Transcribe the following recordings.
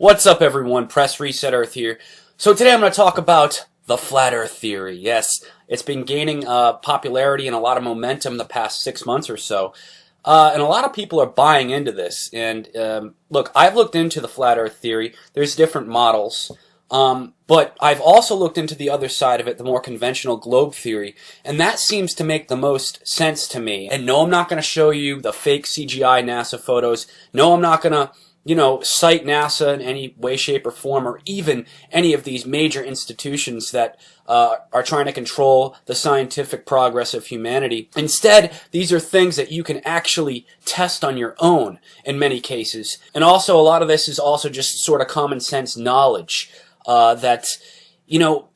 What's up, everyone? Press Reset Earth here. So today I'm going to talk about the Flat Earth Theory. Yes, it's been gaining popularity and a lot of momentum the past 6 months or so. And a lot of people are buying into this. And look, I've looked into the Flat Earth Theory. There's different models. But I've also looked into the other side of it, the more conventional globe theory, and that seems to make the most sense to me. And no, I'm not going to show you the fake CGI NASA photos. No, I'm not going to, cite NASA in any way, shape, or form, or even any of these major institutions that are trying to control the scientific progress of humanity. Instead, these are things that you can actually test on your own in many cases. And also, a lot of this is also just sort of common sense knowledge that,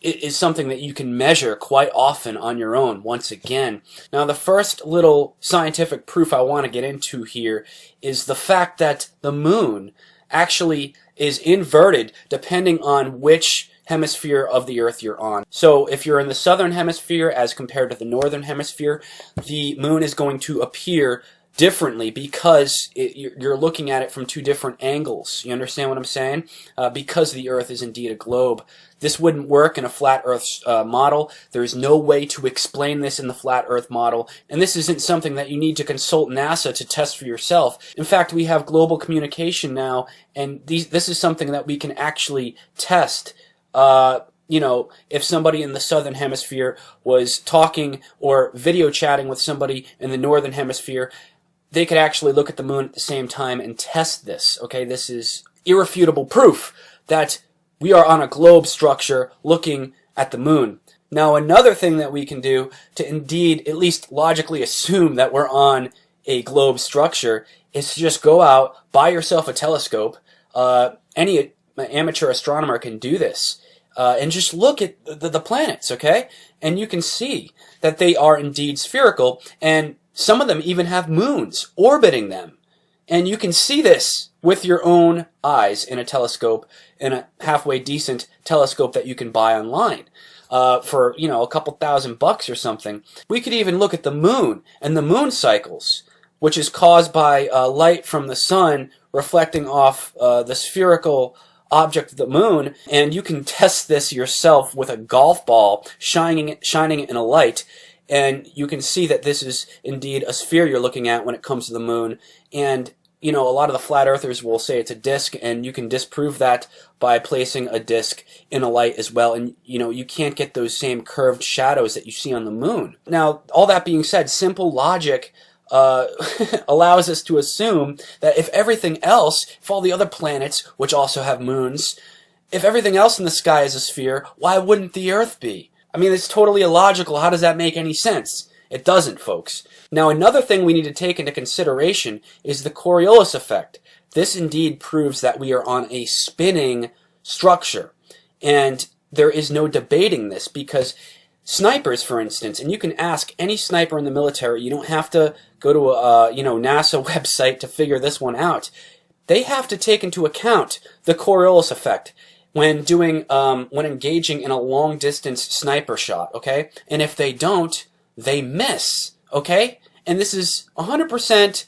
is something that you can measure quite often on your own, once again. Now, the first little scientific proof I want to get into here is the fact that the moon actually is inverted depending on which hemisphere of the Earth you're on. So if you're in the southern hemisphere as compared to the northern hemisphere, the moon is going to appear differently because you're looking at it from two different angles. You understand what I'm saying? Because the Earth is indeed a globe. This wouldn't work in a flat Earth model. There is no way to explain this in the flat Earth model, and this isn't something that you need to consult NASA to test for yourself. In fact, we have global communication now, and this is something that we can actually test. If somebody in the southern hemisphere was talking or video chatting with somebody in the northern hemisphere, they could actually look at the moon at the same time and test this. Okay, this is irrefutable proof that we are on a globe structure looking at the moon. Now, another thing that we can do to indeed at least logically assume that we're on a globe structure is to just go out, buy yourself a telescope. Any amateur astronomer can do this. And just look at the planets, okay? And you can see that they are indeed spherical, and some of them even have moons orbiting them. And you can see this with your own eyes in a telescope, in a halfway decent telescope that you can buy online for, a couple $1,000 or something. We could even look at the moon and the moon cycles, which is caused by light from the sun reflecting off the spherical object of the moon, and you can test this yourself with a golf ball, shining it in a light, and you can see that this is indeed a sphere you're looking at when it comes to the moon. And a lot of the flat earthers will say it's a disk, and you can disprove that by placing a disk in a light as well, and you can't get those same curved shadows that you see on the moon. Now, all that being said, simple logic allows us to assume that if all the other planets, which also have moons, if everything else in the sky is a sphere, why wouldn't the Earth be? I mean, it's totally illogical. How does that make any sense? It doesn't, folks. Now, another thing we need to take into consideration is the Coriolis effect. This indeed proves that we are on a spinning structure, and there is no debating this, because snipers, for instance, and you can ask any sniper in the military, you don't have to go to a NASA website to figure this one out. They have to take into account the Coriolis effect when engaging in a long distance sniper shot, okay? And if they don't, they miss, okay? And this is 100%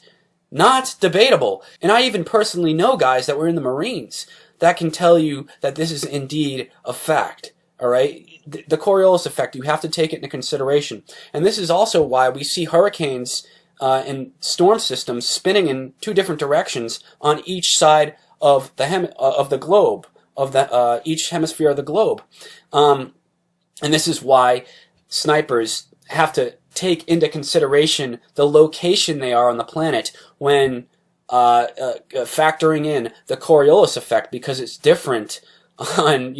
not debatable. And I even personally know guys that were in the Marines that can tell you that this is indeed a fact. All right, the Coriolis effect, you have to take it into consideration. And this is also why we see hurricanes and storm systems spinning in two different directions on each side of the globe, of each hemisphere of the globe. And this is why snipers have to take into consideration the location they are on the planet when factoring in the Coriolis effect, because it's different on,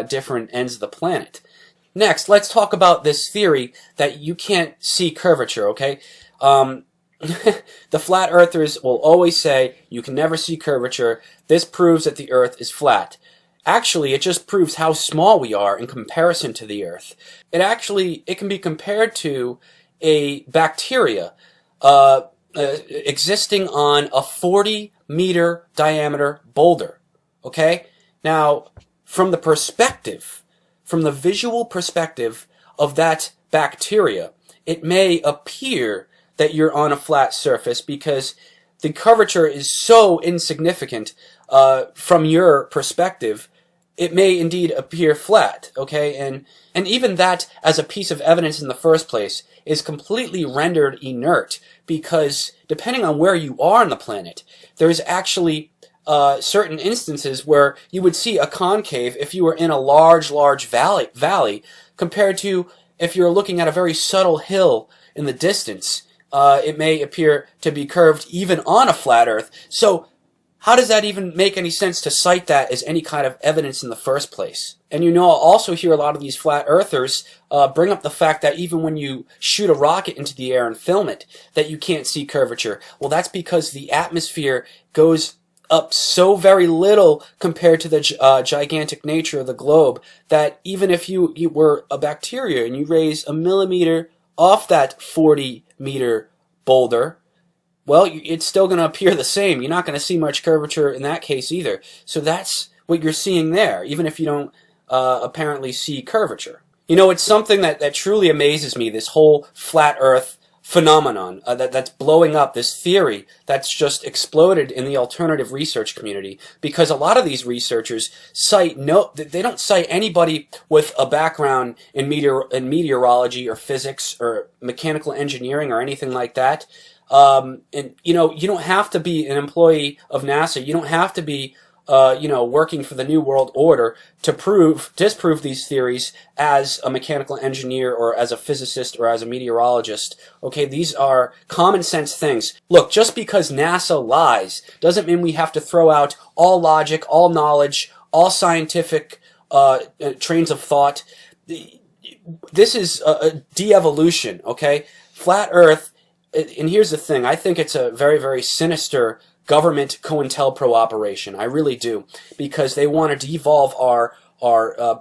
different ends of the planet. Next, let's talk about this theory that you can't see curvature, okay? The flat earthers will always say you can never see curvature. This proves that the Earth is flat. Actually, it just proves how small we are in comparison to the Earth. It can be compared to a bacteria existing on a 40-meter diameter boulder, okay? Now, from the visual perspective of that bacteria, it may appear that you're on a flat surface because the curvature is so insignificant from your perspective, it may indeed appear flat, okay? And even that, as a piece of evidence in the first place, is completely rendered inert, because depending on where you are on the planet, there's actually certain instances where you would see a concave if you were in a large valley, compared to if you're looking at a very subtle hill in the distance. It may appear to be curved even on a flat Earth. So how does that even make any sense to cite that as any kind of evidence in the first place? And I'll also hear a lot of these flat earthers bring up the fact that even when you shoot a rocket into the air and film it, that you can't see curvature. Well, that's because the atmosphere goes up so very little compared to the gigantic nature of the globe, that even if you were a bacteria and you raise a millimeter off that 40-meter boulder, well, it's still going to appear the same. You're not going to see much curvature in that case either. So that's what you're seeing there, even if you don't apparently see curvature. It's something that truly amazes me, this whole flat Earth phenomenon that's blowing up, this theory that's just exploded in the alternative research community, because a lot of these researchers they don't cite anybody with a background in meteorology or physics or mechanical engineering or anything like that. And you don't have to be an employee of NASA. You don't have to be working for the New World Order to disprove these theories as a mechanical engineer or as a physicist or as a meteorologist. Okay, these are common sense things. Look, just because NASA lies doesn't mean we have to throw out all logic, all knowledge, all scientific trains of thought. This is a de-evolution, okay? Flat Earth, and here's the thing, I think it's a very, very sinister government COINTELPRO operation. I really do, because they want to devolve our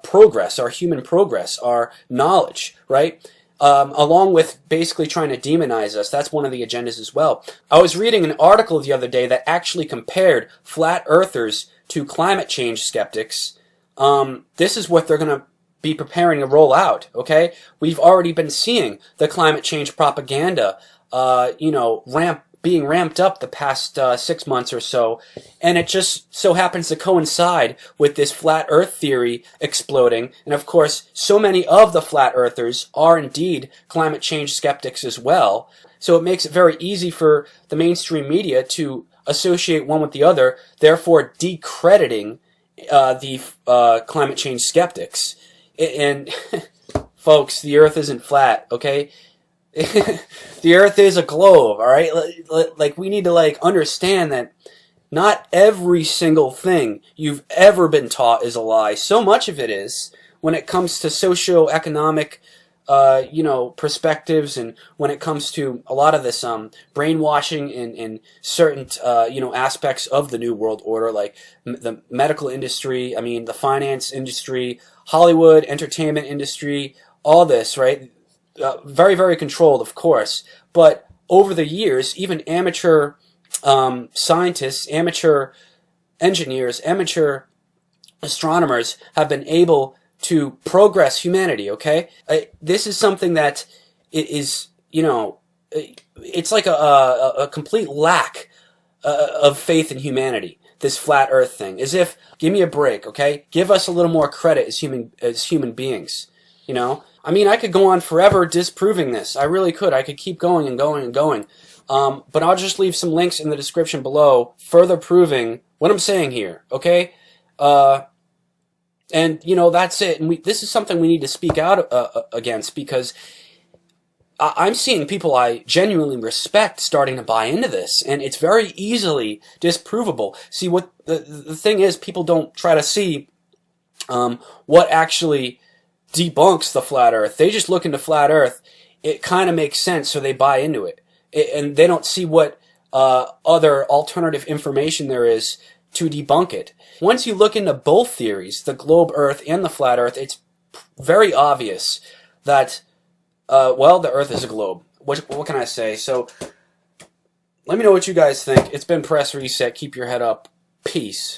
progress, our human progress, our knowledge, right? Along with basically trying to demonize us. That's one of the agendas as well. I was reading an article the other day that actually compared flat earthers to climate change skeptics. This is what they're going to be preparing to roll out, okay? We've already been seeing the climate change propaganda being ramped up the past 6 months or so, and it just so happens to coincide with this flat Earth theory exploding. And of course, so many of the flat earthers are indeed climate change skeptics as well. So it makes it very easy for the mainstream media to associate one with the other, therefore decrediting the climate change skeptics. And folks, the Earth isn't flat, okay? The Earth is a globe, all right? Like, we need to understand that not every single thing you've ever been taught is a lie. So much of it is, when it comes to socio-economic perspectives, and when it comes to a lot of this brainwashing in certain aspects of the New World Order, like the medical industry, the finance industry, Hollywood, entertainment industry, all this, right? Very, very controlled, of course, but over the years, even amateur scientists, amateur engineers, amateur astronomers have been able to progress humanity, okay? This is something that is, it's like a complete lack of faith in humanity, this flat Earth thing. As if, give me a break, okay? Give us a little more credit as human beings, I could go on forever disproving this. I really could. I could keep going and going and going. But I'll just leave some links in the description below further proving what I'm saying here, okay? And that's it. And this is something we need to speak out against, because I'm seeing people I genuinely respect starting to buy into this, and it's very easily disprovable. See, what the thing is, people don't try to see what actually debunks the flat Earth. They just look into flat Earth. It kind of makes sense, so they buy into it. And they don't see what other alternative information there is to debunk it. Once you look into both theories, the globe Earth and the flat Earth, it's very obvious that, the Earth is a globe. What can I say? So, let me know what you guys think. It's been Press Reset. Keep your head up. Peace.